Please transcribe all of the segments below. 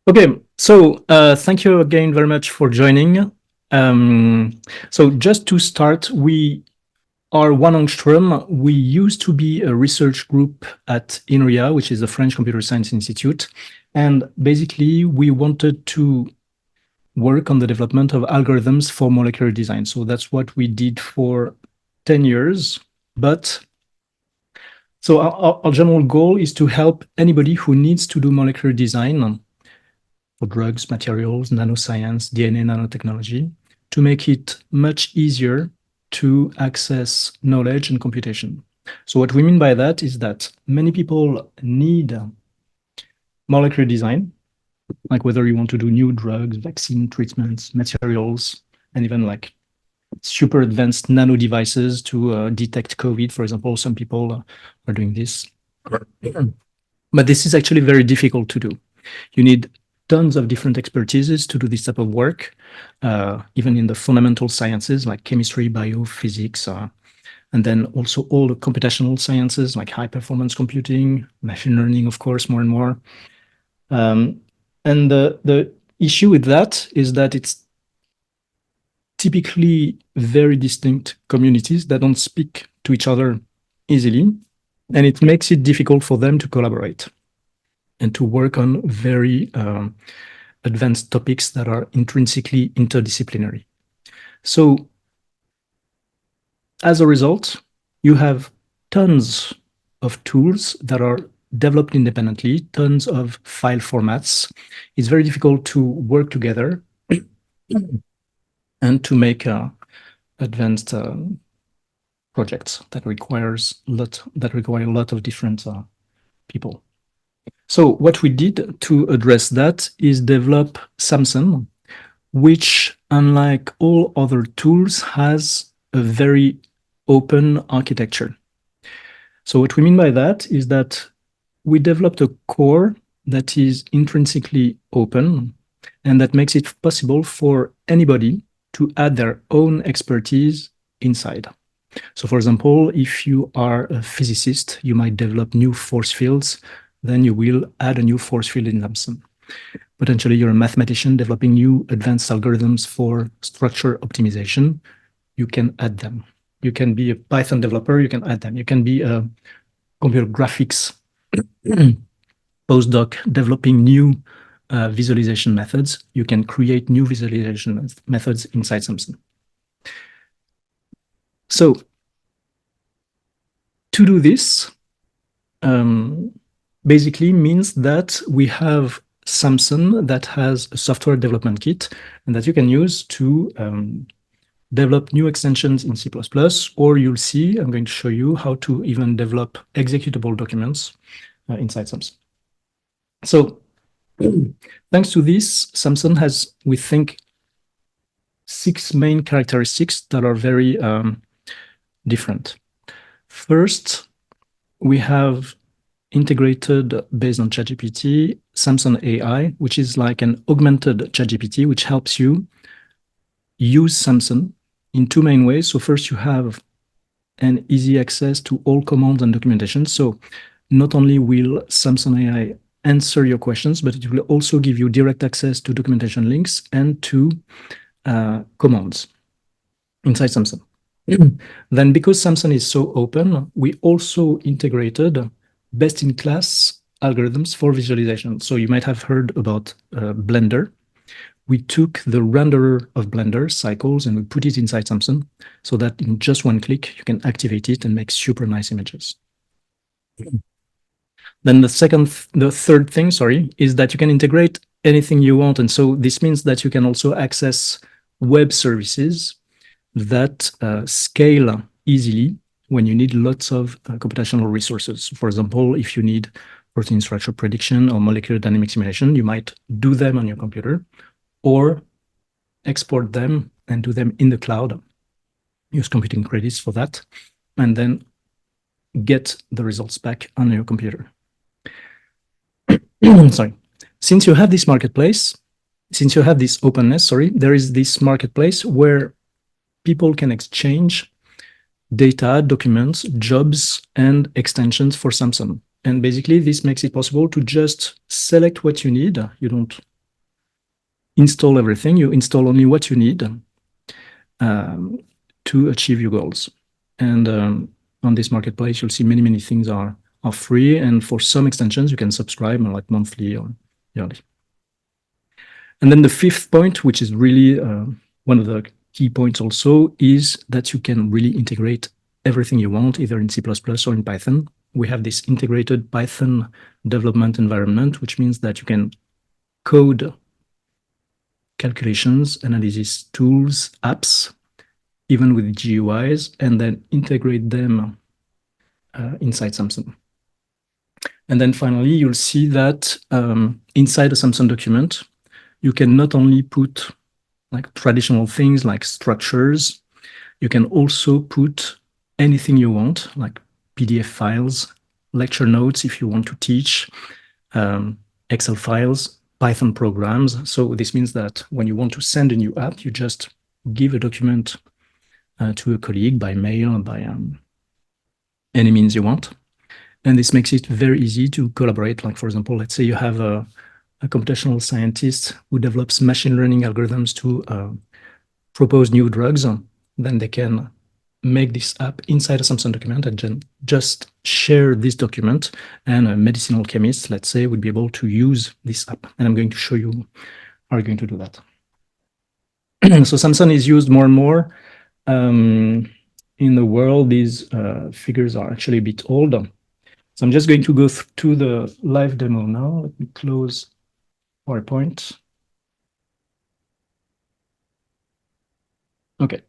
Okay, so thank you again very much for joining. So just to start, we are OneAngstrom. We used to be a research group at INRIA, which is the French Computer Science Institute. And basically, we wanted to work on the development of algorithms for molecular design. So that's what we did for 10 years. But so our general goal is to help anybody who needs to do molecular design for drugs, materials, nanoscience, DNA nanotechnology, to make it much easier to access knowledge and computation. So what we mean by that is that many people need molecular design, like whether you want to do new drugs, vaccine treatments, materials, and even like super advanced nano devices to detect COVID, for example. Some people are doing this. But this is actually very difficult to do. You need tons of different expertises to do this type of work, even in the fundamental sciences like chemistry, biophysics, and then also all the computational sciences like high performance computing, machine learning, of course, more and more. And the issue with that is that it's typically very distinct communities that don't speak to each other easily, and it makes it difficult for them to collaborate and to work on very advanced topics that are intrinsically interdisciplinary. So as a result, you have tons of tools that are developed independently, tons of file formats. It's very difficult to work together and to make advanced projects that require a lot of different people. So what we did to address that is develop SAMSON, which, unlike all other tools, has a very open architecture. So what we mean by that is that we developed a core that is intrinsically open and that makes it possible for anybody to add their own expertise inside. So for example, if you are a physicist, you might develop new force fields, then you will add a new force field in SAMSON. Potentially you're a mathematician developing new advanced algorithms for structure optimization, you can add them. You can be a Python developer, you can add them. You can be a computer graphics postdoc developing new visualization methods. You can create new visualization methods inside SAMSON. So to do this, basically means that we have SAMSON that has a software development kit and that you can use to develop new extensions in C++, or you'll see, I'm going to show you how to even develop executable documents inside SAMSON. So thanks to this, SAMSON has, we think, 6 main characteristics that are very different. First, we have integrated, based on ChatGPT, SAMSON AI, which is like an augmented ChatGPT, which helps you use SAMSON in 2 main ways. So first, you have an easy access to all commands and documentation. So not only will SAMSON AI answer your questions, but it will also give you direct access to documentation links and to commands inside SAMSON. Then because SAMSON is so open, we also integrated best-in-class algorithms for visualization. So you might have heard about Blender. We took the renderer of Blender, Cycles, and we put it inside SAMSON so that in just one click, you can activate it and make super nice images. Then the third thing, is that you can integrate anything you want. And so this means that you can also access web services that scale easily when you need lots of computational resources. For example, if you need protein structure prediction or molecular dynamic simulation, you might do them on your computer or export them and do them in the cloud, use computing credits for that, and then get the results back on your computer. Sorry. Since you have this marketplace, since you have this openness, there is this marketplace where people can exchange data, documents, jobs, and extensions for SAMSON. And basically, this makes it possible to just select what you need. You don't install everything. You install only what you need to achieve your goals. And on this marketplace, you'll see many things are free. And for some extensions, you can subscribe like monthly or yearly. And then the fifth point, which is really one of the key points also, is that you can really integrate everything you want, either in C++ or in Python. We have this integrated Python development environment, which means that you can code calculations, analysis tools, apps, even with GUIs, and then integrate them inside SAMSON. And then finally, you'll see that inside a SAMSON document, you can not only put like traditional things like structures, you can also put anything you want, like PDF files, lecture notes if you want to teach, Excel files, Python programs. So this means that when you want to send a new app, you just give a document to a colleague by mail or by any means you want. And this makes it very easy to collaborate. Like, for example, let's say you have a computational scientist who develops machine learning algorithms to propose new drugs, then they can make this app inside a SAMSON document and just share this document, and a medicinal chemist, let's say, would be able to use this app. And I'm going to show you how we're going to do that. So SAMSON is used more and more in the world. These figures are actually a bit old. So I'm just going to go to the live demo now. Let me close PowerPoint. Okay,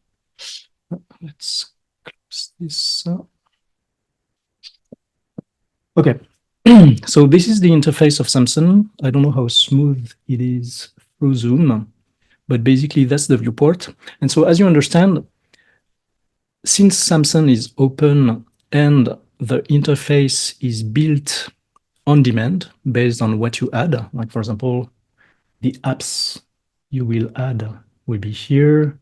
let's close this. Okay, so this is the interface of SAMSON. I don't know how smooth it is through Zoom, but basically that's the viewport. And so as you understand, since SAMSON is open and the interface is built on demand based on what you add, like for example, the apps you will add will be here,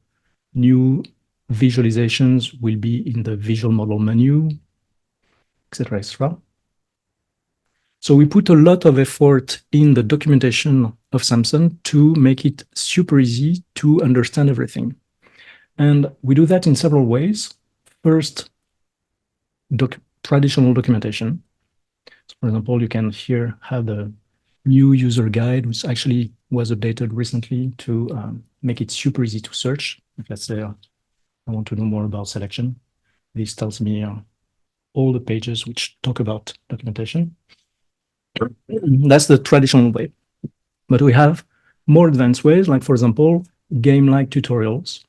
new visualizations will be in the visual model menu, etc., etc. So we put a lot of effort in the documentation of SAMSON to make it super easy to understand everything. And we do that in several ways. First, traditional documentation. So for example, you can here have the new user guide, which actually was updated recently to make it super easy to search. If let's say I want to know more about selection, this tells me all the pages which talk about documentation. That's the traditional way. But we have more advanced ways, like for example, game-like tutorials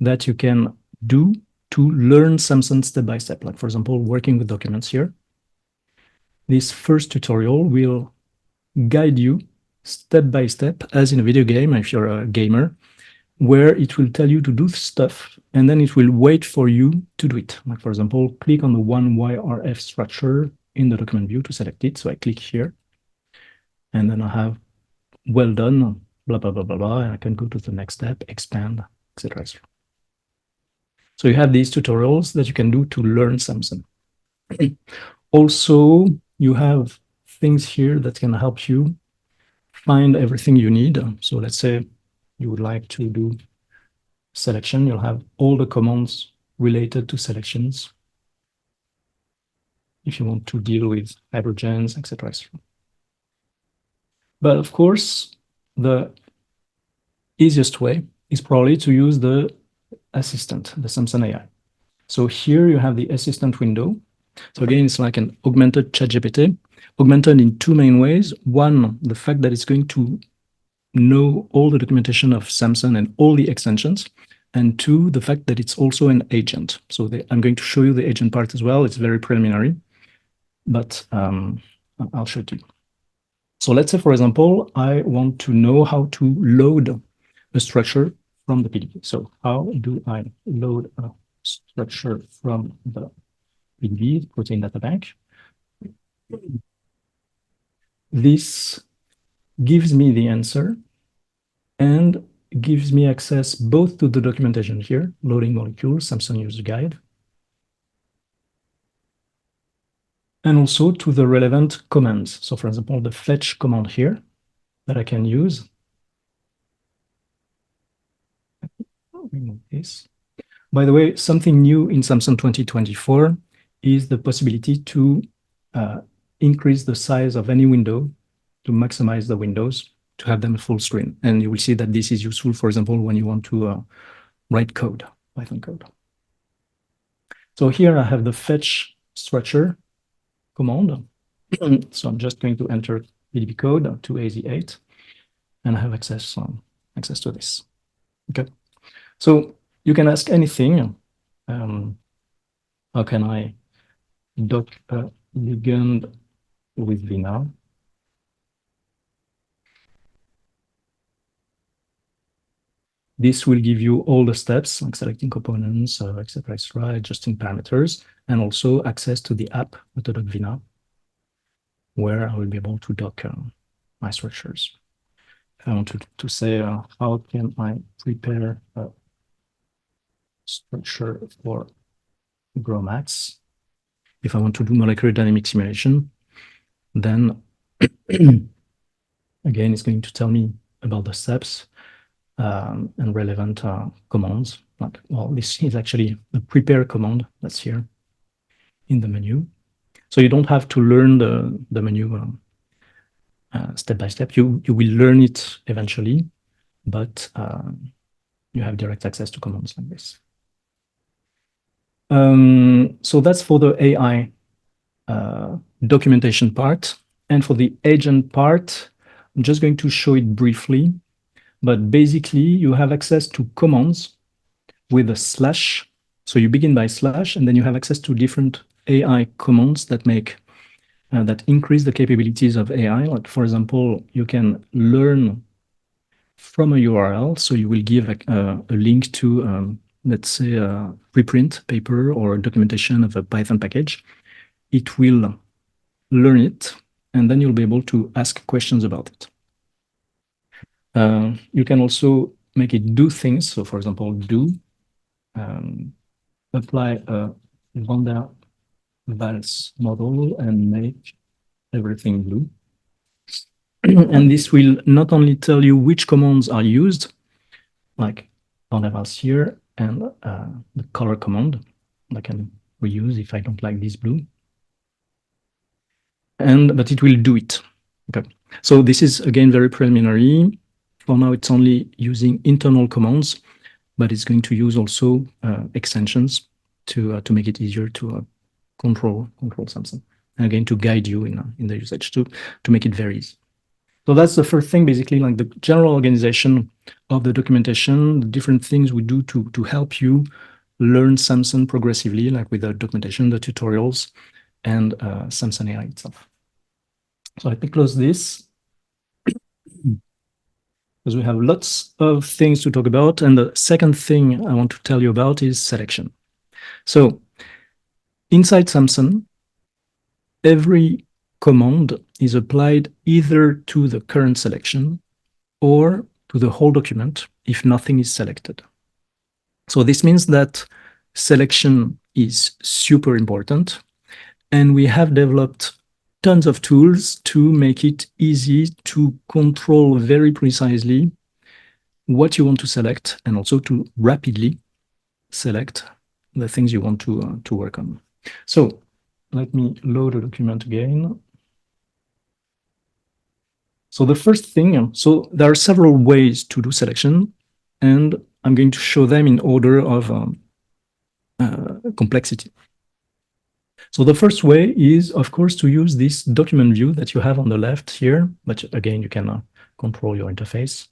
that you can do to learn SAMSON step by step. Like for example, working with documents here. This first tutorial will guide you step by step, as in a video game, if you're a gamer, where it will tell you to do stuff, and then it will wait for you to do it. Like for example, click on the 1YRF structure in the document view to select it. So I click here, and then I have well done, blah, blah, blah, blah, blah, and I can go to the next step, expand, etc., etc. So you have these tutorials that you can do to learn SAMSON. Also, you have things here that can help you find everything you need. So let's say you would like to do selection, you'll have all the commands related to selections. If you want to deal with hydrogens, etc., etc. But of course, the easiest way is probably to use the assistant, the SAMSON AI. So here you have the assistant window. So again, it's like an augmented ChatGPT, augmented in two main ways. One, the fact that it's going to know all the documentation of SAMSON and all the extensions. And two, the fact that it's also an agent. So I'm going to show you the agent part as well. It's very preliminary, but I'll show it to you. So let's say, for example, I want to know how to load a structure from the PDB. So how do I load a structure from the PDB, protein data bank? This gives me the answer and gives me access both to the documentation here, loading molecules, SAMSON user guide, and also to the relevant commands. So for example, the fetch command here that I can use. Remove this. By the way, something new in SAMSON 2024 is the possibility to increase the size of any window to maximize the windows to have them full screen. And you will see that this is useful, for example, when you want to write code, Python code. So here I have the fetch structure command. So I'm just going to enter PDB code to AZ8, and I have access to this. Okay. So you can ask anything. How can I doc a ligand with Vina? This will give you all the steps, like selecting components, etc., adjusting parameters, and also access to the app Vina, where I will be able to dock my structures. If I want to say, how can I prepare a structure for GROMACS? If I want to do molecular dynamic simulation, then again, it's going to tell me about the steps and relevant commands. Like, well, this is actually the prepare command that's here in the menu. So you don't have to learn the menu step by step. You will learn it eventually, but you have direct access to commands like this. So that's for the AI documentation part. And for the agent part, I'm just going to show it briefly. But basically, you have access to commands with a slash. So you begin by slash, and then you have access to different AI commands that make that increase the capabilities of AI. Like, for example, you can learn from a URL. So you will give a link to, let's say, a preprint paper or documentation of a Python package. It will learn it, and then you'll be able to ask questions about it. You can also make it do things. So, for example, do apply a van der Waals model and make everything blue. And this will not only tell you which commands are used, like van der Waals here, and the color command I can reuse if I don't like this blue. But it will do it. Okay. So this is, again, very preliminary. For now, it's only using internal commands, but it's going to use also extensions to make it easier to control SAMSON. And again, to guide you in the usage to make it very easy. So that's the first thing, basically, like the general organization of the documentation, the different things we do to help you learn SAMSON progressively, like with the documentation, the tutorials, and SAMSON AI itself. So let me close this, because we have lots of things to talk about. And the second thing I want to tell you about is selection. So inside SAMSON, every command is applied either to the current selection or to the whole document if nothing is selected. So this means that selection is super important, and we have developed tons of tools to make it easy to control very precisely what you want to select, and also to rapidly select the things you want to work on. So let me load a document again. So the first thing, so there are several ways to do selection, and I'm going to show them in order of complexity. So the first way is, of course, to use this document view that you have on the left here, but again, you can control your interface,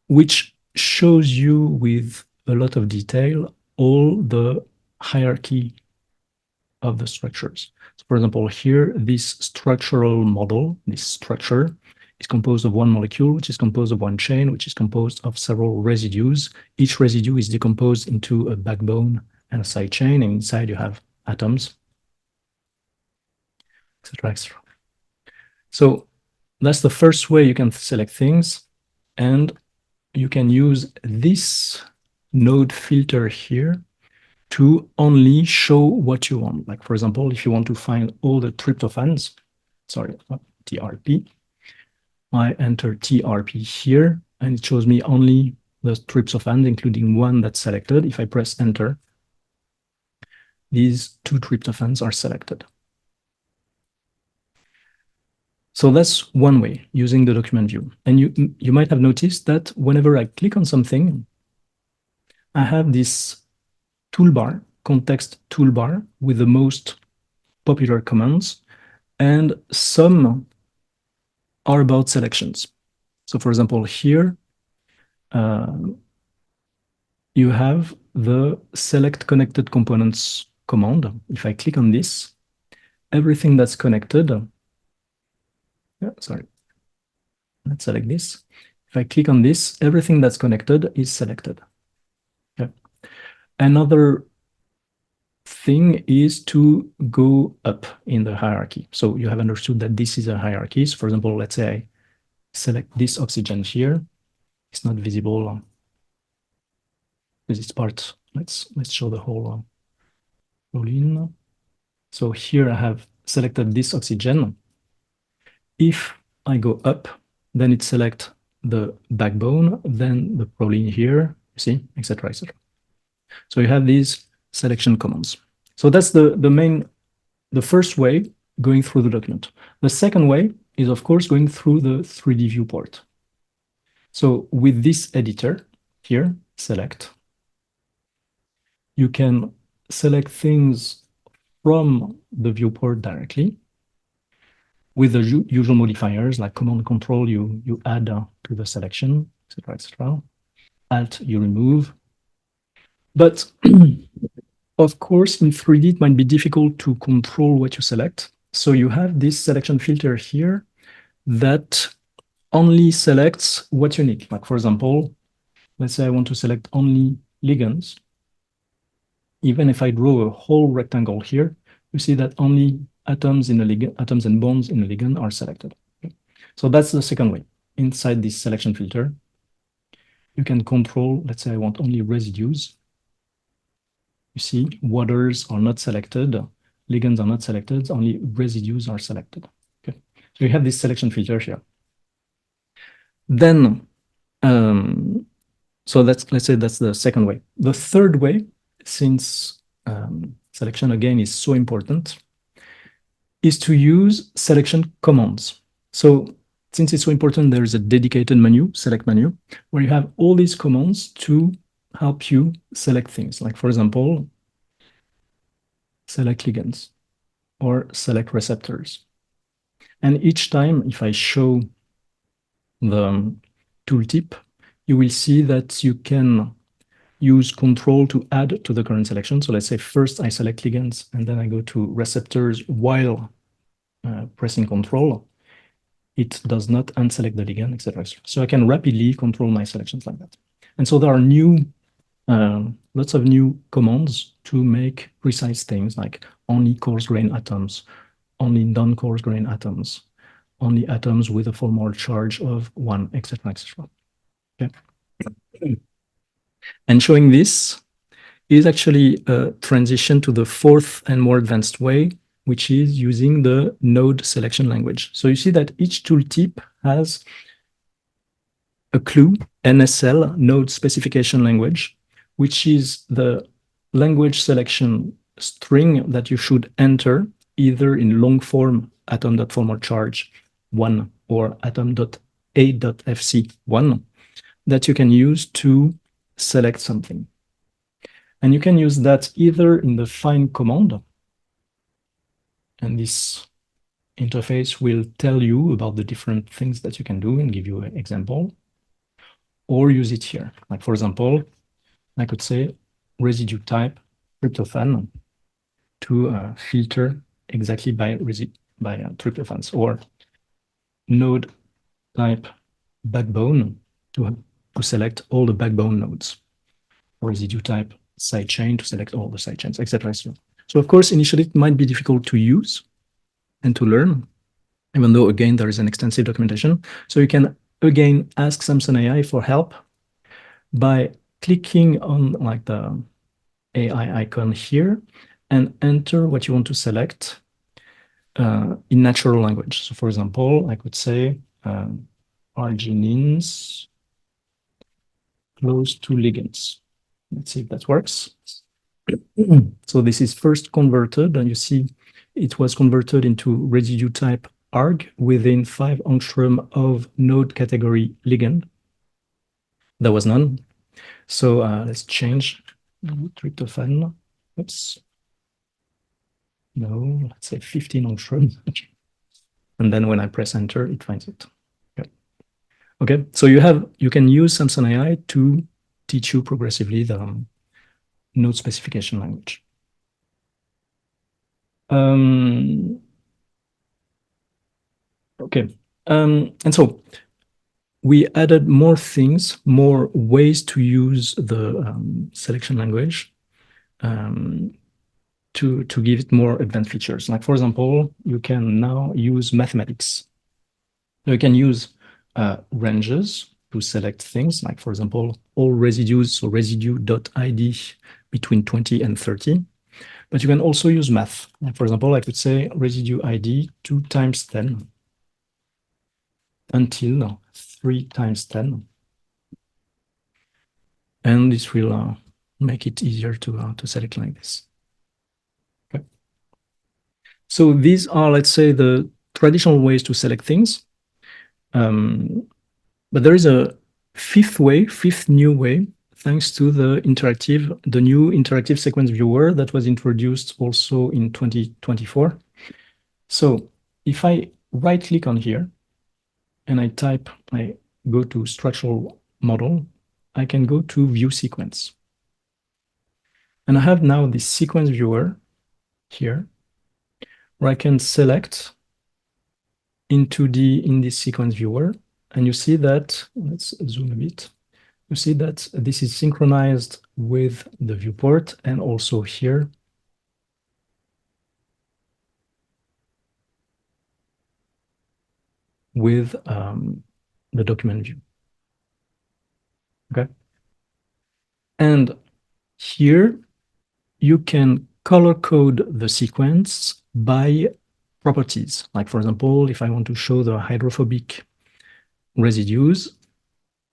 which shows you with a lot of detail all the hierarchy of the structures. So for example, here, this structural model, this structure, is composed of one molecule, which is composed of one chain, which is composed of several residues. Each residue is decomposed into a backbone and a side chain, and inside you have atoms, etc., etc. So that's the first way you can select things, and you can use this node filter here to only show what you want. Like, for example, if you want to find all the tryptophans, sorry, TRP, I enter TRP here, and it shows me only the tryptophans, including one that's selected. If I press enter, these 2 tryptophans are selected. So that's one way, using the document view. And you might have noticed that whenever I click on something, I have this toolbar, context toolbar, with the most popular commands, and some are about selections. So for example, here, you have the select connected components command. If I click on this, everything that's connected, sorry, let's select this. If I click on this, everything that's connected is selected. Okay. Another thing is to go up in the hierarchy. So you have understood that this is a hierarchy. So for example, let's say I select this oxygen here. It's not visible this part. Let's show the whole proline. So here I have selected this oxygen. If I go up, then it selects the backbone, then the proline here, you see, etc., etc. So you have these selection commands. So that's the first way, going through the document. The second way is, of course, going through the 3D viewport. So with this editor here, select, you can select things from the viewport directly with the usual modifiers like command control you add to the selection, etc., etc. Alt you remove. But of course, in 3D, it might be difficult to control what you select. So you have this selection filter here that only selects what you need. Like for example, let's say I want to select only ligands. Even if I draw a whole rectangle here, you see that only atoms in a ligand, atoms and bonds in a ligand are selected. Okay. So that's the second way. Inside this selection filter, you can control, let's say I want only residues. You see, waters are not selected, ligands are not selected, only residues are selected. Okay. So you have this selection filter here. Then, so let's say that's the second way. The third way, since selection again is so important, is to use selection commands. So since it's so important, there is a dedicated menu, select menu, where you have all these commands to help you select things. Like for example, select ligands or select receptors. And each time, if I show the tooltip, you will see that you can use control to add to the current selection. So let's say first I select ligands and then I go to receptors while pressing control. It does not unselect the ligand, etc. So I can rapidly control my selections like that. And so there are new, lots of new commands to make precise things like only coarse-grained atoms, only non-coarse-grained atoms, only atoms with a formal charge of 1, etc., etc. Okay. And showing this is actually a transition to the fourth and more advanced way, which is using the node selection language. So you see that each tooltip has a clue, NSL, node specification language, which is the language selection string that you should enter either in long form atom.formal charge 1 or atom.a.fc1 that you can use to select something. And you can use that either in the find command, and this interface will tell you about the different things that you can do and give you an example, or use it here. Like for example, I could say residue type tryptophan to filter exactly by tryptophans, or node type backbone to select all the backbone nodes, or residue type sidechain to select all the sidechains, etc. So of course, initially it might be difficult to use and to learn, even though again there is an extensive documentation. So you can again ask SAMSON AI for help by clicking on like the AI icon here and enter what you want to select in natural language. So for example, I could say arginines close to ligands. Let's see if that works. So this is first converted, and you see it was converted into residue type arg within 5 angstrom of node category ligand. There was none. So let's change tryptophan. Oops. No, let's say 15 angstrom. And then when I press enter, it finds it. Okay, so you can use SAMSON AI to teach you progressively the node specification language. Okay, and so we added more things, more ways to use the selection language to give it more advanced features. Like, for example, you can now use mathematics. You can use ranges to select things, like, for example, all residues, so residue.id between 20 and 30. But you can also use math. Like, for example, I could say residue ID 2 times 10 until 3 times 10. And this will make it easier to select like this. Okay. So these are, let's say, the traditional ways to select things. But there is a fifth new way, thanks to the new interactive sequence viewer that was introduced also in 2024. So if I right click on here and I go to structural model, I can go to view sequence. And I have now this sequence viewer here, where I can select in 2D in this sequence viewer. And you see that, let's zoom a bit. You see that this is synchronized with the viewport and also here. With the document view. Okay. And here you can color code the sequence by properties. Like, for example, if I want to show the hydrophobic residues,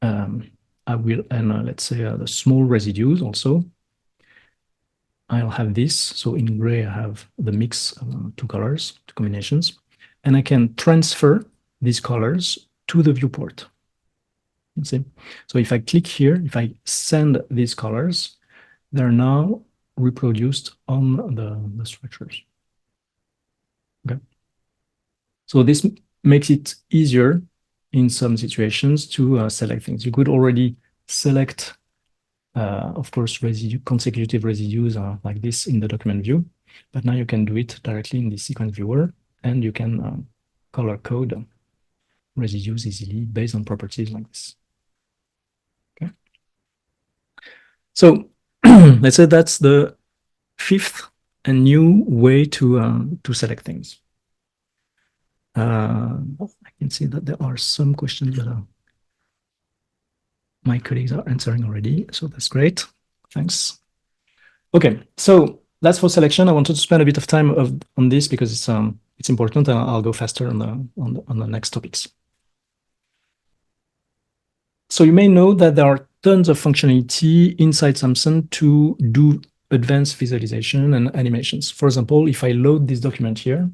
I will, and let's say the small residues also, I'll have this. So in gray, I have the mix of 2 colors, 2 combinations, and I can transfer these colors to the viewport. You see? So if I click here, if I send these colors, they're now reproduced on the structures. Okay. So this makes it easier in some situations to select things. You could already select, of course, consecutive residues like this in the document view, but now you can do it directly in the sequence viewer, and you can color code residues easily based on properties like this. Okay. So let's say that's the 5th and new way to select things. I can see that there are some questions that my colleagues are answering already, so that's great. Thanks. Okay, so that's for selection. I wanted to spend a bit of time on this because it's important, and I'll go faster on the next topics. So you may know that there are tons of functionality inside SAMSON to do advanced visualization and animations. For example, if I load this document here,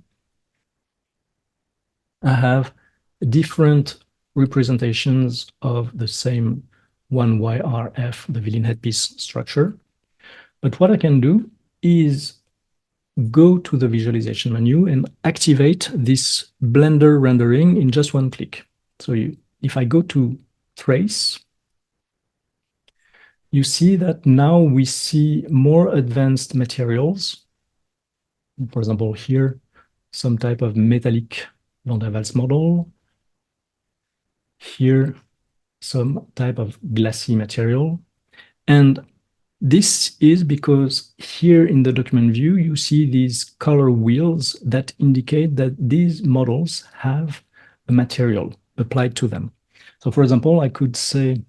I have different representations of the same 1YRF, the villain headpiece structure. But what I can do is go to the visualization menu and activate this Blender rendering in just 1 click. So if I go to Trace, you see that now we see more advanced materials. For example, here, some type of metallic Van der Waals model. Here, some type of glassy material. And this is because here in the document view, you see these color wheels that indicate that these models have a material applied to them. So for example, I could say,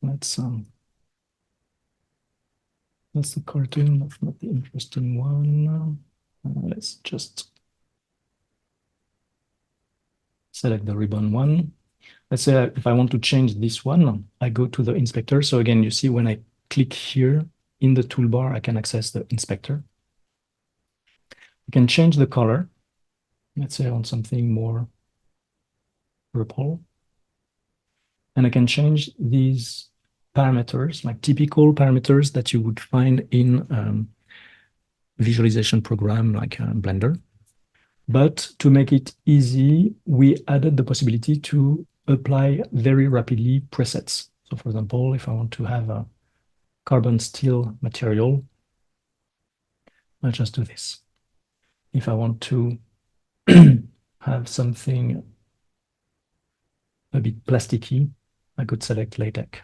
that's the cartoon, that's not the interesting one. Let's just select the ribbon one. let's say if I want to change this one, I go to the inspector. So again, you see when I click here in the toolbar, I can access the inspector. I can change the color. Let's say on something more purple. And I can change these parameters, like typical parameters that you would find in visualization program like Blender. But to make it easy, we added the possibility to apply very rapidly presets. So for example, if I want to have a carbon steel material, I'll just do this. If I want to have something a bit plasticky, I could select latex.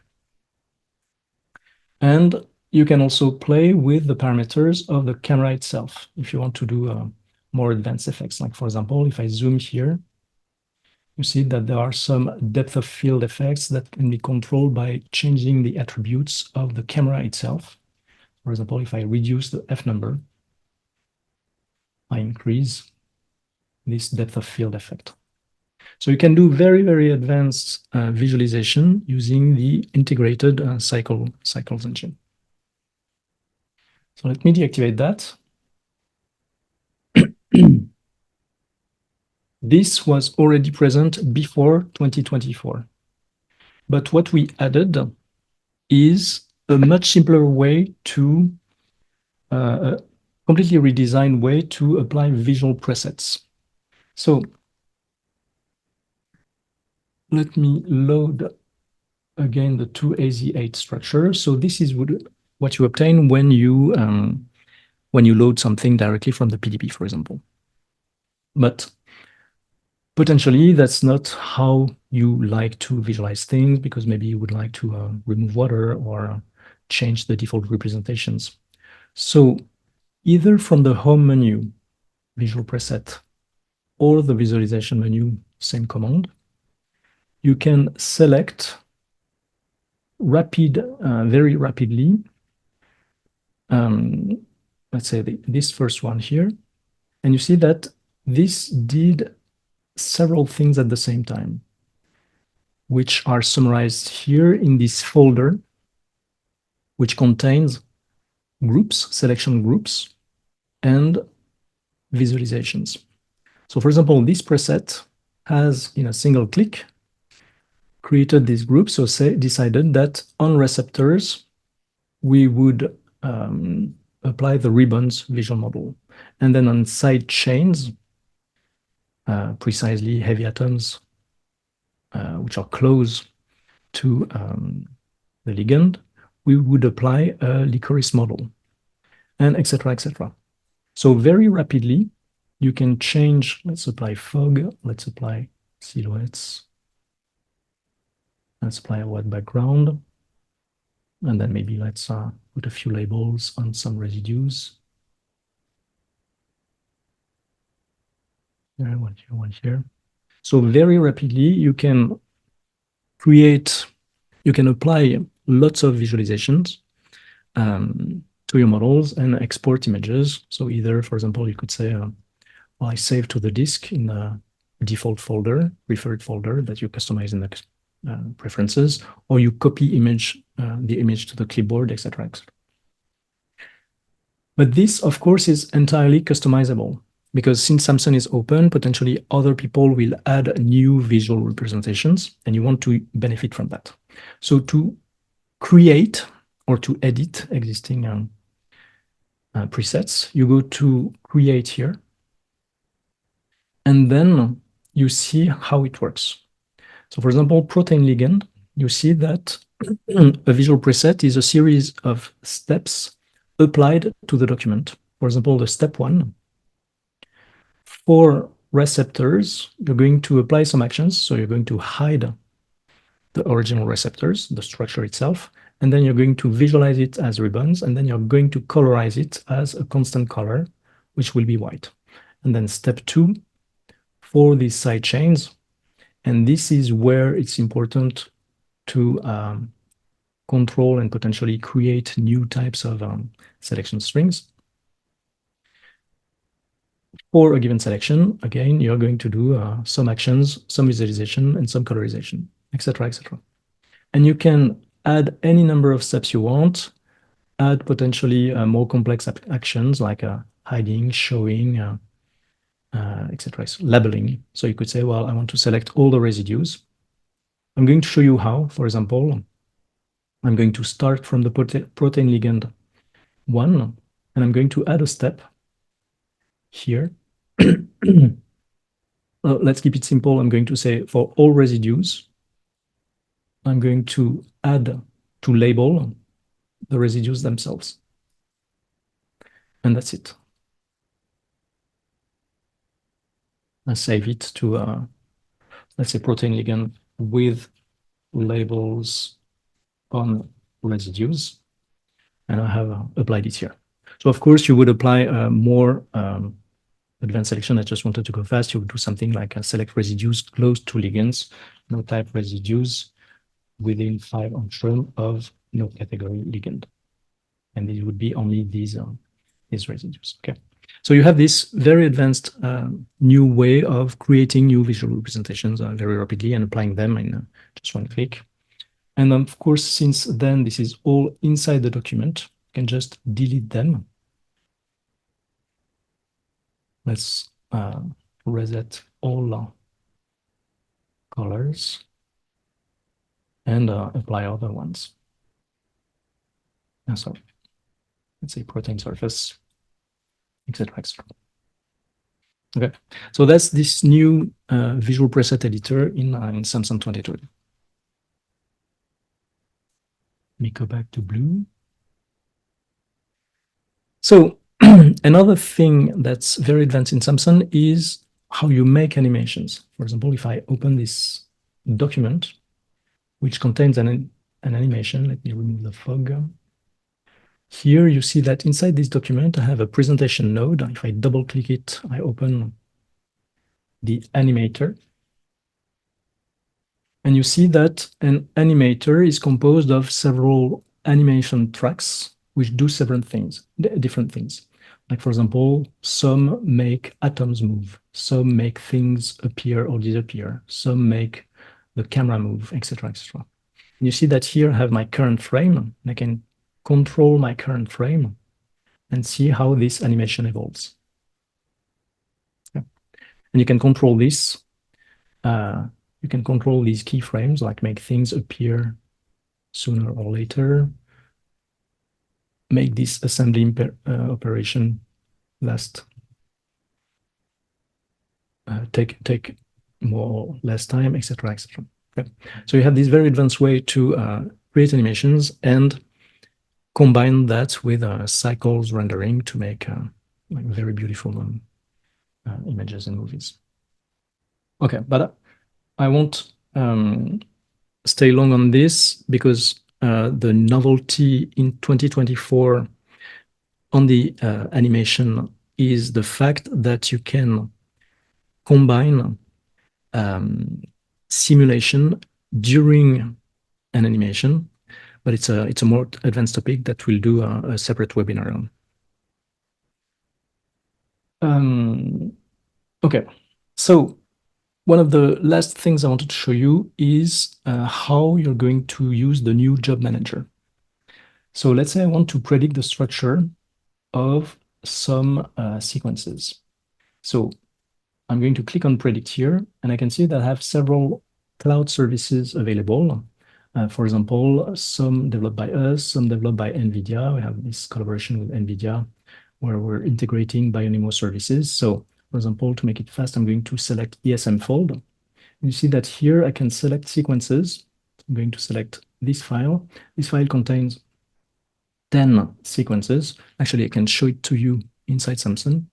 And you can also play with the parameters of the camera itself if you want to do more advanced effects. Like for example, if I zoom here, you see that there are some depth of field effects that can be controlled by changing the attributes of the camera itself. For example, if I reduce the F number, I increase this depth of field effect. So you can do very, very advanced visualization using the integrated cycles engine. So let me deactivate that. This was already present before 2024. But what we added is a much simpler way to, a completely redesigned way to apply visual presets. So let me load again the 2AZ8 structure. So this is what you obtain when you load something directly from the PDB, for example. But potentially that's not how you like to visualize things, because maybe you would like to remove water or change the default representations. So either from the home menu, visual preset, or the visualization menu, same command, you can select very rapidly, let's say this first one here, and you see that this did several things at the same time, which are summarized here in this folder, which contains groups, selection groups, and visualizations. So for example, this preset has, in a single click, created this group. So decided that on receptors, we would apply the ribbons visual model. And then on side chains, precisely heavy atoms, which are close to the ligand, we would apply a licorice model, and etc., etc. So very rapidly, you can change, let's apply fog, let's apply silhouettes, let's apply a white background, and then maybe let's put a few labels on some residues. One here, one here. So very rapidly, you can apply lots of visualizations to your models and export images. So either, for example, you could say, well, I save to the disk in the default folder, preferred folder that you customize in the preferences, or you copy the image to the clipboard, etc., etc. But this, of course, is entirely customizable, because since SAMSON is open, potentially other people will add new visual representations, and you want to benefit from that. So to create or to edit existing presets, you go to Create here, and then you see how it works. So for example, protein ligand, you see that a visual preset is a series of steps applied to the document. For example, the step 1, for receptors, you're going to apply some actions. So you're going to hide the original receptors, the structure itself, and then you're going to visualize it as ribbons, and then you're going to colorize it as a constant color, which will be white. And then step 2, for these side chains, and this is where it's important to control and potentially create new types of selection strings. For a given selection, again, you're going to do some actions, some visualization, and some colorization, etc., etc. And you can add any number of steps you want, add potentially more complex actions like hiding, showing, etc., labeling. So you could say, well, I want to select all the residues. I'm going to show you how. For example, I'm going to start from the protein ligand 1, and I'm going to add a step here. Let's keep it simple. I'm going to say for all residues, I'm going to add to label the residues themselves. And that's it. I save it to, let's say, protein ligand with labels on residues. And I have applied it here. So, of course, you would apply more advanced selection. I just wanted to go fast. You would do something like select residues close to ligands, no type residues within 5 angstrom of no category ligand. And it would be only these residues. Okay. So you have this very advanced new way of creating new visual representations very rapidly and applying them in just one click. And of course, since then, this is all inside the document. You can just delete them. Let's reset all colors and apply other ones. So let's say protein surface, etc., etc. Okay, so that's this new visual preset editor in SAMSON 2020. Let me go back to blue. So another thing that's very advanced in SAMSON is how you make animations. For example, if I open this document, which contains an animation, let me remove the fog. Here you see that inside this document, I have a presentation node. If I double click it, I open the Animator. And you see that an animator is composed of several animation tracks which do several things, different things. Like, for example, some make atoms move, some make things appear or disappear, some make the camera move, etc., etc. You see that here I have my current frame, and I can control my current frame and see how this animation evolves. Yeah. And you can control this. You can control these keyframes, like make things appear sooner or later, make this assembly operation last, take more or less time, etc., etc. Okay. So you have this very advanced way to create animations and combine that with cycles rendering to make like very beautiful images and movies. Okay, but I won't stay long on this because the novelty in 2024 on the animation is the fact that you can combine simulation during an animation, but it's a more advanced topic that we'll do a separate webinar on. Okay, so one of the last things I wanted to show you is how you're going to use the new job manager. So let's say I want to predict the structure of some sequences. So I'm going to click on predict here, and I can see that I have several cloud services available. For example, some developed by us, some developed by NVIDIA. We have this collaboration with NVIDIA where we're integrating Bionimo services. So for example, to make it fast, I'm going to select ESM fold. You see that here I can select sequences. I'm going to select this file. This file contains 10 sequences. Actually, I can show it to you inside SAMSON.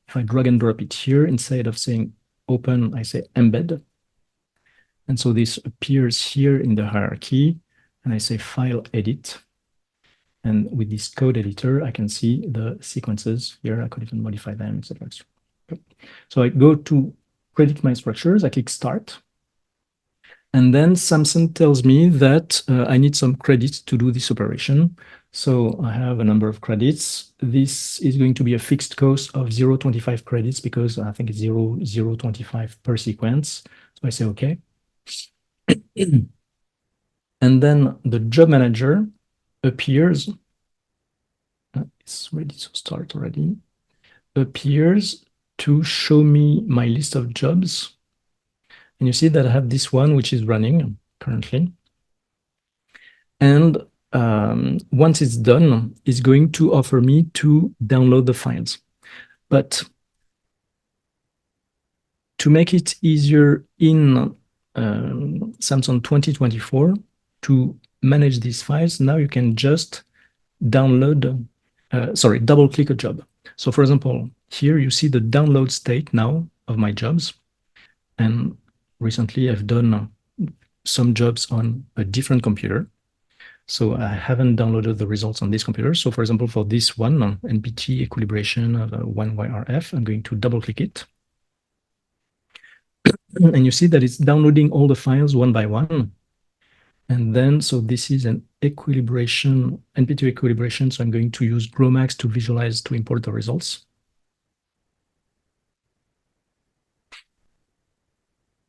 If I drag and drop it here, instead of saying open, I say embed. And so this appears here in the hierarchy, and I say file edit. And with this code editor, I can see the sequences here. I could even modify them, etc. Okay. So I go to predict my structures, I click start. And then SAMSON tells me that I need some credits to do this operation. So I have a number of credits. This is going to be a fixed cost of 0.25 credits because I think it's 0.25 per sequence. So I say okay. And then the job manager appears. It's ready to start already. Appears to show me my list of jobs. And you see that I have this one, which is running currently. And once it's done, it's going to offer me to download the files. But to make it easier in SAMSON 2024 to manage these files, now you can just download, double click a job. So for example, here you see the download state now of my jobs. And recently I've done some jobs on a different computer. So I haven't downloaded the results on this computer. So for example, for this one, NPT equilibration of 1YRF, I'm going to double click it. And you see that it's downloading all the files one by one. And then, so this is an equilibration, NPT equilibration. So I'm going to use GROMACS to visualize, to import the results.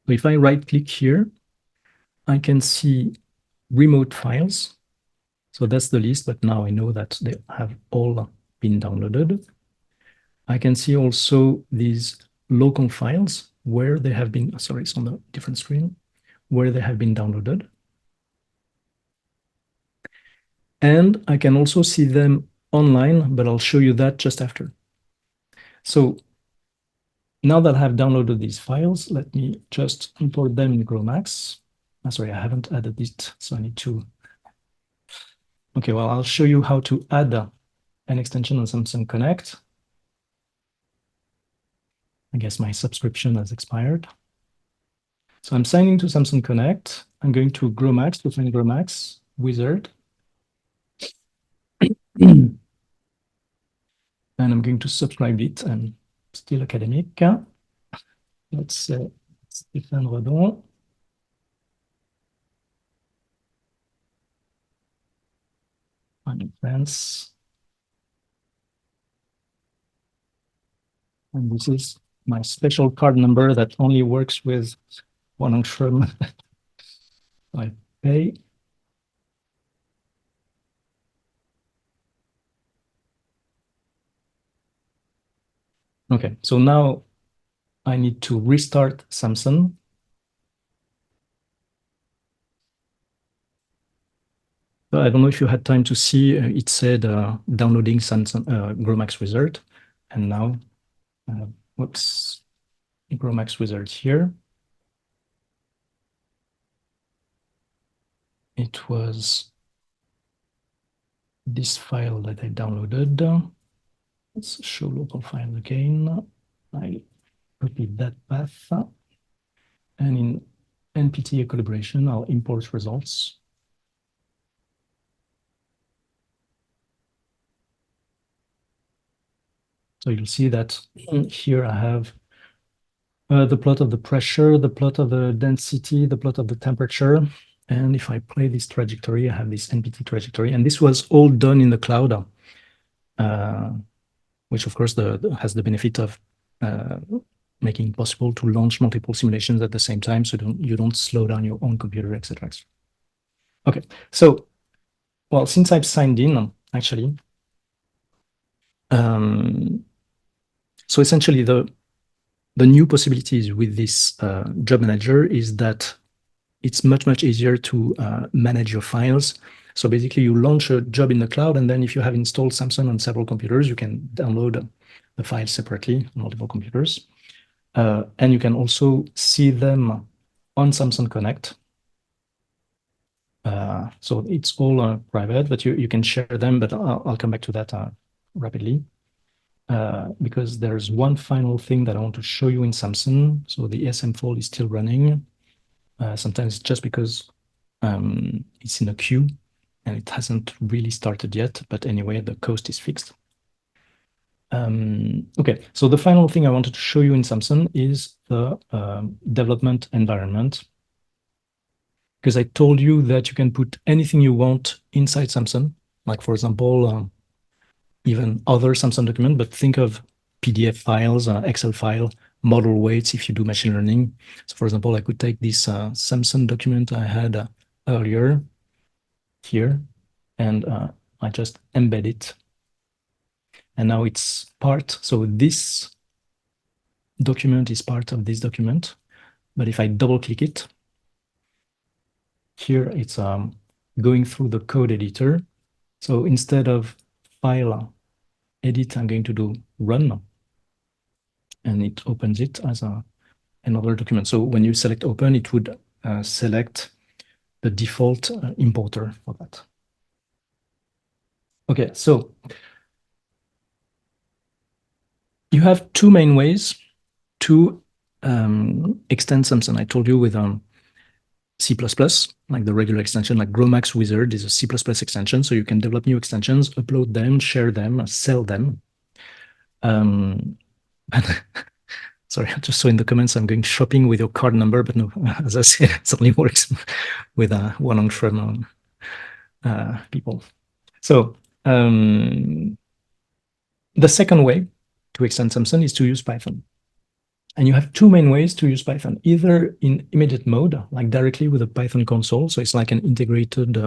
So if I right click here, I can see remote files. So that's the list, but now I know that they have all been downloaded. I can see also these local files where they have been, sorry, it's on a different screen, where they have been downloaded. And I can also see them online, but I'll show you that just after. So now that I have downloaded these files, let me just import them in GROMACS. Sorry, I haven't added it, so I need to. Okay, well, I'll show you how to add an extension on SAMSON Connect. I guess my subscription has expired. So I'm signing to SAMSON Connect. I'm going to GROMACS to find GROMACS wizard. And I'm going to subscribe it. I'm still academic. Let's say Stéphane Redon. I'm in France. And this is my special card number that only works with OneAngstrom. I pay. Okay, so now I need to restart SAMSON. So I don't know if you had time to see, it said downloading SAMSON GROMACS wizard. And now, whoops, GROMACS wizard here. It was this file that I downloaded. Let's show local file again. I repeat that path. And in NPT equilibration, I'll import results. So you'll see that here I have the plot of the pressure, the plot of the density, the plot of the temperature. And if I play this trajectory, I have this NPT trajectory. And this was all done in the cloud, which of course has the benefit of making it possible to launch multiple simulations at the same time, so you don't slow down your own computer, etc. Okay, so, well, since I've signed in, actually, so essentially the new possibilities with this job manager is that it's much easier to manage your files. So basically you launch a job in the cloud, and then if you have installed SAMSON on several computers, you can download the files separately on multiple computers. And you can also see them on SAMSON Connect. So it's all private, but you can share them, but I'll come back to that rapidly. Because there's one final thing that I want to show you in SAMSON. So the SM fold is still running. Sometimes just because it's in a queue and it hasn't really started yet, but anyway, the coast is fixed. Okay, so the final thing I wanted to show you in SAMSON is the development environment. Because I told you that you can put anything you want inside SAMSON. like for example, even other SAMSON document, but think of PDF files, Excel file, model weights if you do machine learning. So for example, I could take this SAMSON document I had earlier here, and I just embed it. And now it's part, so this document is part of this document. But if I double click it, here it's going through the code editor. So instead of file edit, I'm going to do run, and it opens it as another document. So when you select open, it would select the default importer for that. Okay, so you have two main ways to extend SAMSON. I told you with C++, like the regular extension, like GROMACS Wizard is a C++ extension, so you can develop new extensions, upload them, share them, sell them. Sorry, I just saw in the comments I'm going shopping with your card number, but no, as I said, it only works with OneAngstrom people. So the second way to extend SAMSON is to use Python. And you have two main ways to use Python, either in immediate mode, like directly with a Python console. So it's like an integrated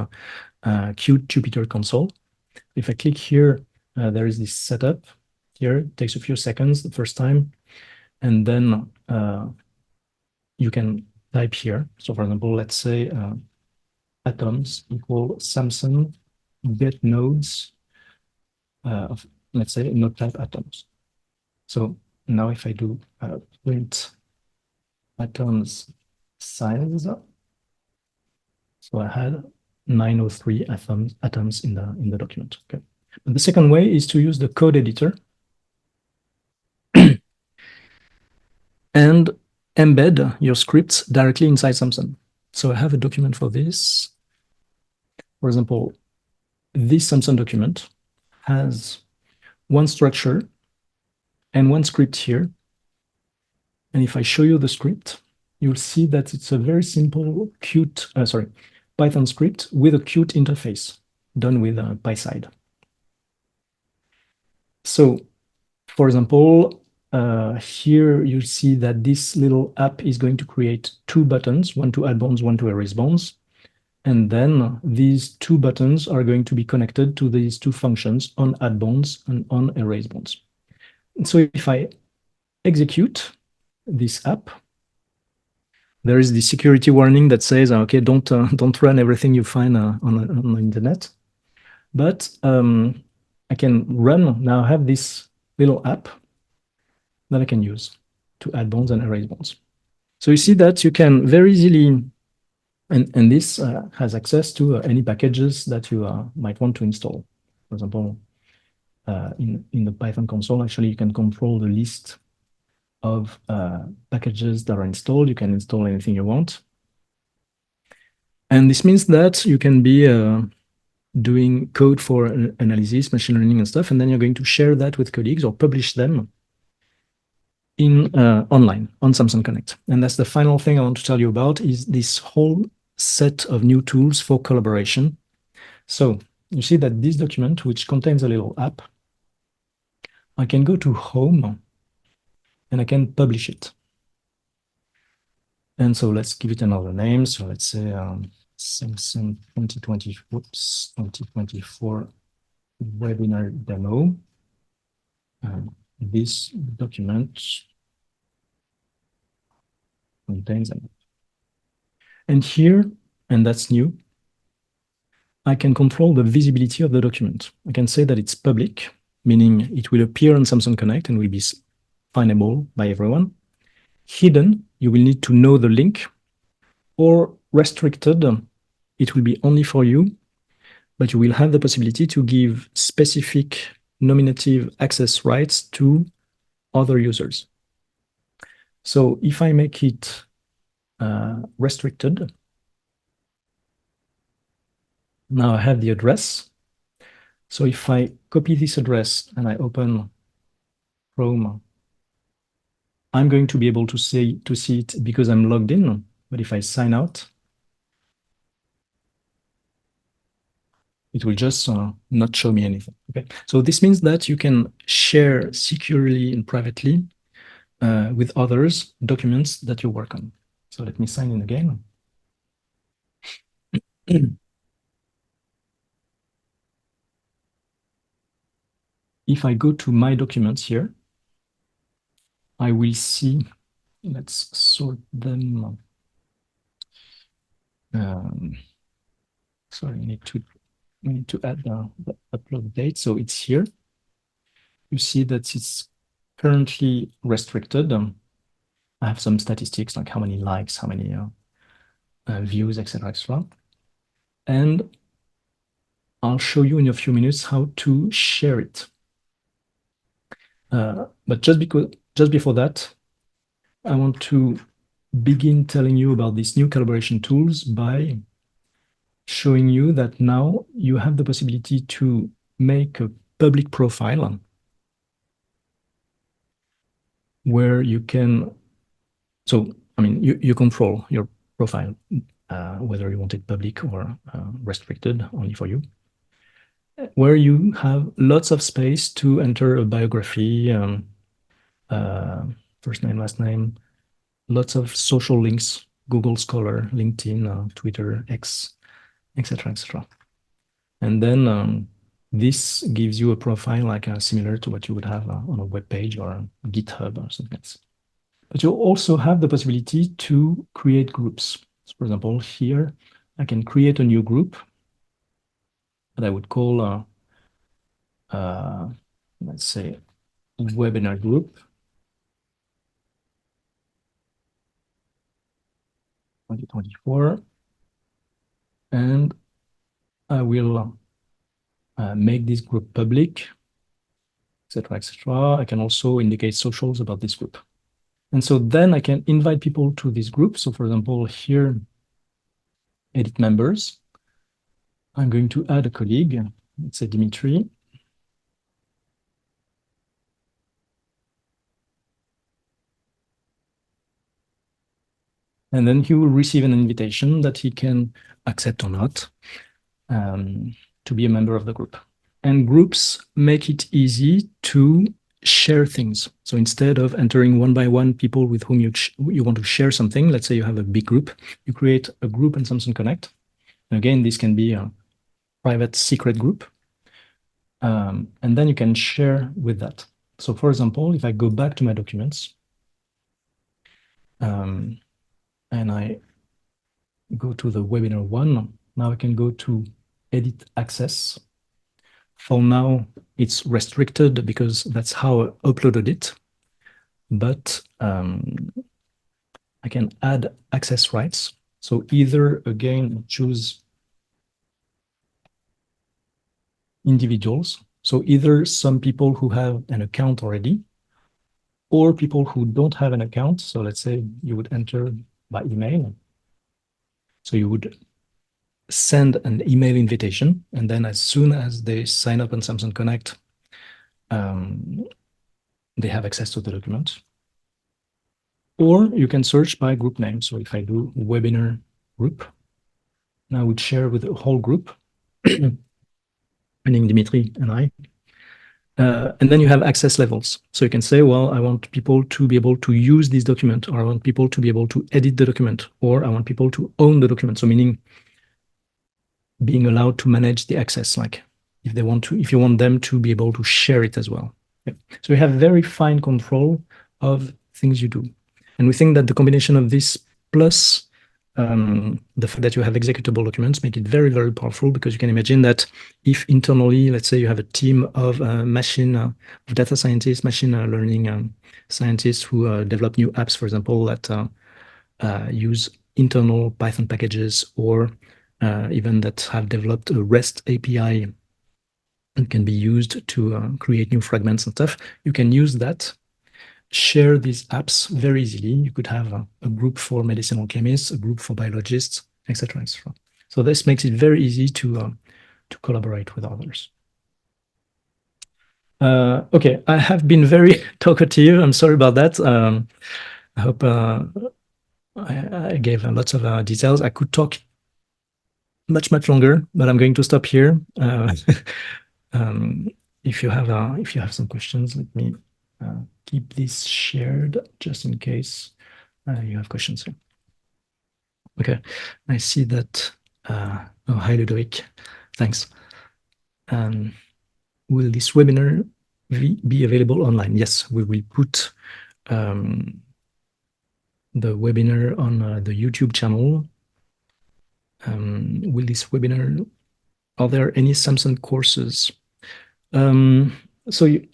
Qt Jupyter console. If I click here, there is this setup here. It takes a few seconds the first time. And then you can type here. So for example, let's say atoms equal SAMSON get nodes of, let's say, node type atoms. So now if I do print atoms size, so I had 903 atoms in the document. Okay. But the second way is to use the code editor and embed your scripts directly inside SAMSON. So I have a document for this. For example, this SAMSON document has one structure and one script here. And if I show you the script, you'll see that it's a very simple Python script with a Qt interface done with PySide. So, for example, here you see that this little app is going to create two buttons, one to add bonds, one to erase bonds. And then these two buttons are going to be connected to these two functions, on add bonds and on erase bonds. And so if I execute this app, there is the security warning that says, okay, don't run everything you find on the internet. But I can run, now I have this little app that I can use to add bonds and erase bonds. So you see that you can very easily, and this has access to any packages that you might want to install. For example, in the Python console, actually, you can control the list of packages that are installed. You can install anything you want. And this means that you can be doing code for analysis, machine learning and stuff, and then you're going to share that with colleagues or publish them in online on SAMSON Connect. And that's the final thing I want to tell you about, is this whole set of new tools for collaboration. So you see that this document, which contains a little app, I can go to home and I can publish it. And so let's give it another name. So let's say SAMSON 2024 webinar demo. This document contains an app. And here, and that's new, I can control the visibility of the document. I can say that it's public, meaning it will appear on SAMSON Connect and will be findable by everyone. Hidden, you will need to know the link, or restricted, it will be only for you, but you will have the possibility to give specific nominative access rights to other users. So if I make it restricted, now I have the address. So if I copy this address and I open Chrome, I'm going to be able to see it because I'm logged in. But if I sign out, it will just not show me anything. Okay, so this means that you can share securely and privately with others documents that you work on. So let me sign in again. If I go to my documents here, I will see, let's sort them. Sorry, we need to add the upload date. So it's here. You see that it's currently restricted. I have some statistics like how many likes, how many views, etc., etc. And I'll show you in a few minutes how to share it. But just before that, I want to begin telling you about these new collaboration tools by showing you that now you have the possibility to make a public profile where you can, so I mean, you control your profile, whether you want it public or restricted only for you, where you have lots of space to enter a biography, first name, last name, lots of social links, Google Scholar, LinkedIn, Twitter, X, etc., etc. And then this gives you a profile like similar to what you would have on a web page or GitHub or something else. But you also have the possibility to create groups. So for example, here I can create a new group that I would call, let's say, webinar group 2024, and I will make this group public, etc., etc. I can also indicate socials about this group. And so then I can invite people to this group. So for example, here, edit members. I'm going to add a colleague, let's say Dimitri. And then he will receive an invitation that he can accept or not to be a member of the group. And groups make it easy to share things. So instead of entering one by one people with whom you want to share something, let's say you have a big group, you create a group in SAMSON Connect. And again, this can be a private secret group. And then you can share with that. So for example, if I go back to my documents, and I go to the webinar one, now I can go to edit access. For now, it's restricted because that's how I uploaded it. But I can add access rights. So either, again, choose individuals. So either some people who have an account already, or people who don't have an account. So let's say you would enter by email. So you would send an email invitation, and then as soon as they sign up on SAMSON Connect, they have access to the document. Or you can search by group name. So if I do webinar group, now I would share with the whole group, meaning Dimitri and I. And then you have access levels. So you can say, well, I want people to be able to use this document, or I want people to be able to edit the document, or I want people to own the document. So meaning being allowed to manage the access, like if they want to, if you want them to be able to share it as well. Yeah. So you have very fine control of things you do. And we think that the combination of this plus the fact that you have executable documents make it very, very powerful, because you can imagine that if internally, let's say you have a team of data scientists, machine learning scientists who develop new apps, for example, that use internal Python packages, or even that have developed a REST API and can be used to create new fragments and stuff, you can use that, share these apps very easily. You could have a group for medicinal chemists, a group for biologists, etc., etc. So this makes it very easy to collaborate with others. Okay, I have been very talkative. I'm sorry about that. I hope I gave lots of details. I could talk much longer, but I'm going to stop here. If you have some questions, let me keep this shared just in case you have questions. Okay, I see that. Oh, hi, Ludovic. Thanks. Will this webinar be available online? Yes, we will put the webinar on the YouTube channel. Will this webinar, are there any SAMSON courses? So you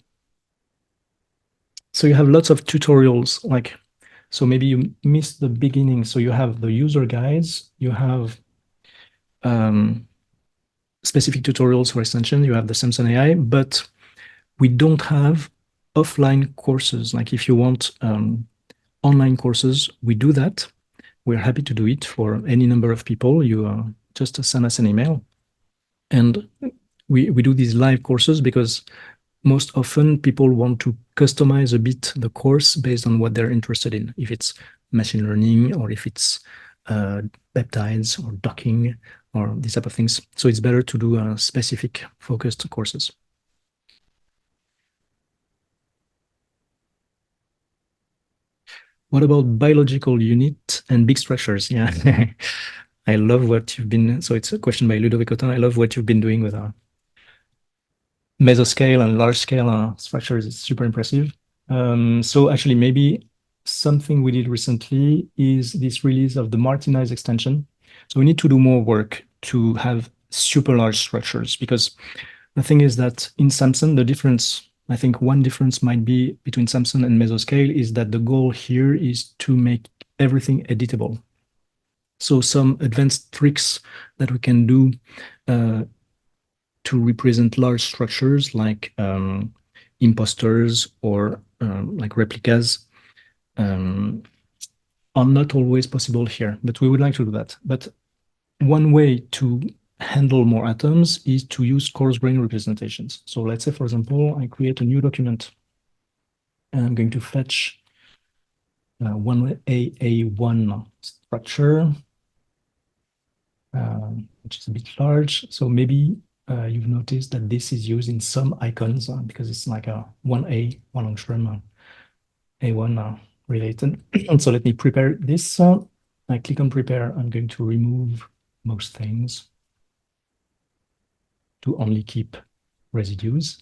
have lots of tutorials, like, so maybe you missed the beginning. So you have the user guides, you have specific tutorials for extension, you have the SAMSON AI, but we don't have offline courses. Like if you want online courses, we do that. We're happy to do it for any number of people. You just send us an email. And we do these live courses because most often people want to customize a bit the course based on what they're interested in. If it's machine learning or if it's peptides or docking or these type of things. So it's better to do specific focused courses. What about biological unit and big structures? Yeah, I love what you've been, so it's a question by Ludovic Otin. I love what you've been doing with our mesoscale and large scale structures. It's super impressive. So actually maybe something we did recently is this release of the Martinize extension. So we need to do more work to have super large structures, because the thing is that in SAMSON, the difference, I think one difference might be between SAMSON and mesoscale is that the goal here is to make everything editable. So some advanced tricks that we can do to represent large structures like imposters or like replicas are not always possible here, but we would like to do that. But one way to handle more atoms is to use coarse-grained representations. So let's say, for example, I create a new document and I'm going to fetch one AA1 structure, which is a bit large. So maybe you've noticed that this is used in some icons because it's like a 1A, OneAngstrom A1 related. So let me prepare this. I click on prepare. I'm going to remove most things to only keep residues.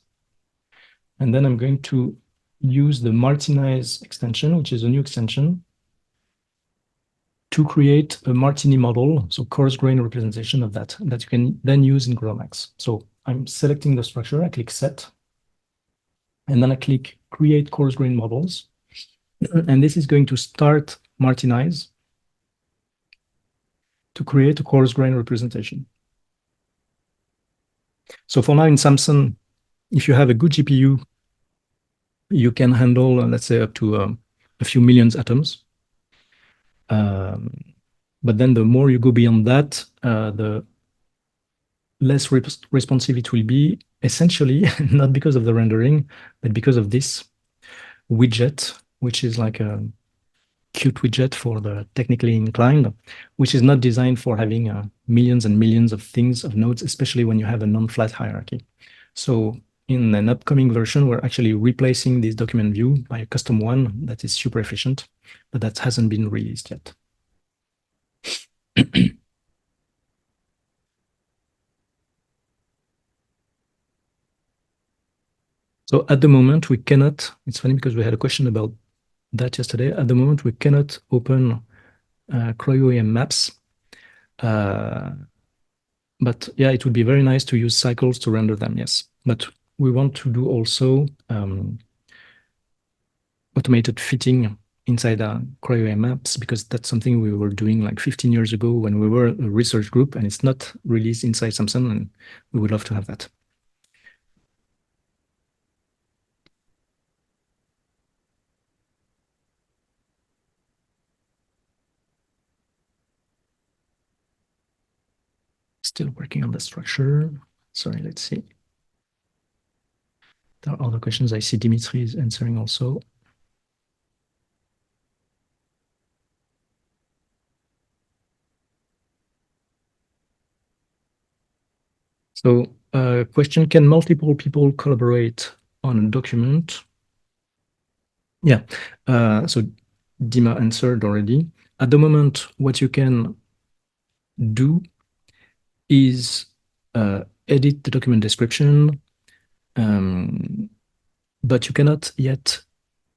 And then I'm going to use the Martinize extension, which is a new extension, to create a Martini model, so coarse-grained representation of that you can then use in GROMACS. So I'm selecting the structure, I click Set, and then I click Create Coarse-Grained Models. And this is going to start Martinize to create a coarse-grained representation. So for now in SAMSON, if you have a good GPU, you can handle, let's say, up to a few millions atoms. But then the more you go beyond that, the less responsive it will be, essentially, not because of the rendering, but because of this widget, which is like a cute widget for the technically inclined, which is not designed for having millions and millions of things, of nodes, especially when you have a non-flat hierarchy. So in an upcoming version, we're actually replacing this document view by a custom one that is super efficient, but that hasn't been released yet. So at the moment, we cannot, it's funny because we had a question about that yesterday. At the moment, we cannot open cryo-EM maps. But yeah, it would be very nice to use cycles to render them, yes. But we want to do also automated fitting inside cryo-EM maps, because that's something we were doing like 15 years ago when we were a research group, and it's not released inside SAMSON, and we would love to have that. Still working on the structure. Sorry, let's see. There are other questions. I see Dimitri is answering also. So question, can multiple people collaborate on a document? Yeah, so Dima answered already. At the moment, what you can do is edit the document description, but you cannot yet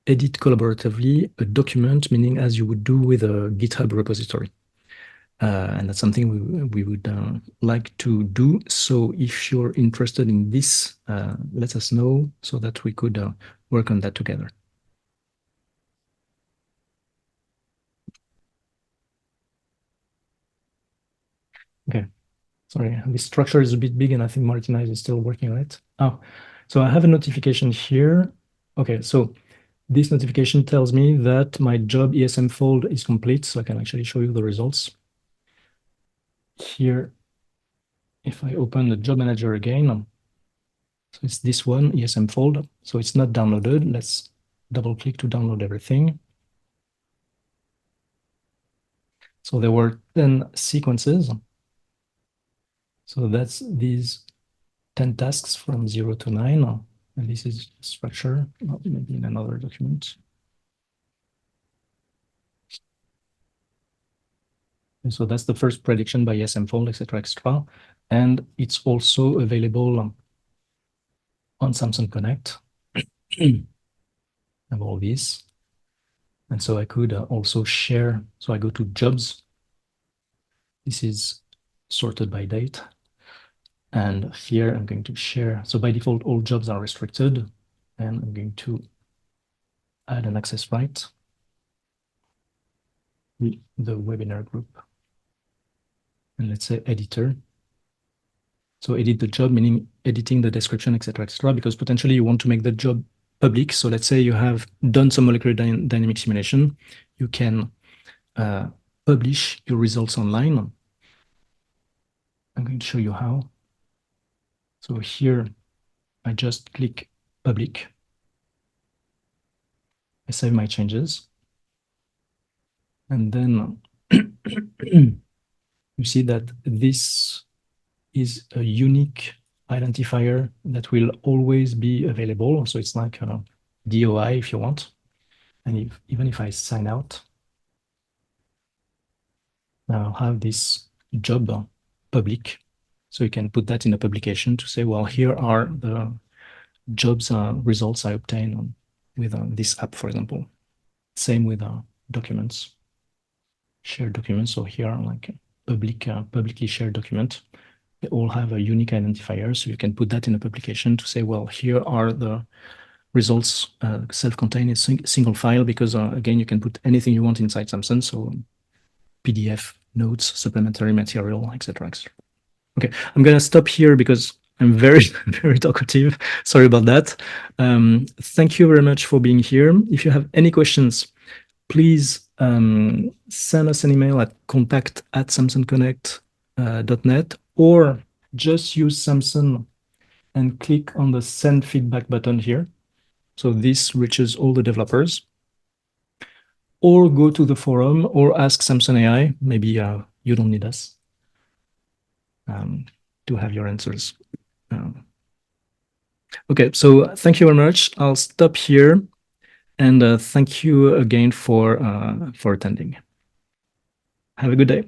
edit collaboratively a document, meaning as you would do with a GitHub repository. And that's something we would like to do. So if you're interested in this, let us know so that we could work on that together. Okay, sorry, this structure is a bit big and I think Martinize is still working on it. Oh, so I have a notification here. Okay, so this notification tells me that my job ESM fold is complete, so I can actually show you the results. Here, if I open the job manager again, so it's this one, ESM fold. So it's not downloaded. Let's double click to download everything. So there were 10 sequences. So that's these 10 tasks from 0 to 9. And this is structure, maybe in another document. And so that's the first prediction by ESM fold, etc., etc. And it's also available on SAMSON Connect. I have all these. And so I could also share. So I go to jobs. This is sorted by date. And here I'm going to share. So by default, all jobs are restricted. And I'm going to add an access right with the webinar group. And let's say editor. So edit the job, meaning editing the description, etc., because potentially you want to make the job public. So let's say you have done some molecular dynamic simulation. You can publish your results online. I'm going to show you how. So here, I just click public. I save my changes. And then you see that this is a unique identifier that will always be available. So it's like a DOI if you want. And even if I sign out, I'll have this job public. So you can put that in a publication to say, well, here are the jobs results I obtain with this app, for example. Same with documents, shared documents. So here are like publicly shared document. They all have a unique identifier. So you can put that in a publication to say, well, here are the results self-contained in single file, because again, you can put anything you want inside SAMSON. So PDF, notes, supplementary material, etc. Okay, I'm going to stop here because I'm very, very talkative. Sorry about that. Thank you very much for being here. If you have any questions, please send us an email at contact@samsonconnect.net, or just use SAMSON and click on the send feedback button here. So this reaches all the developers. Or go to the forum or ask SAMSON AI. Maybe you don't need us to have your answers. Okay, so thank you very much. I'll stop here, and thank you again for attending. Have a good day.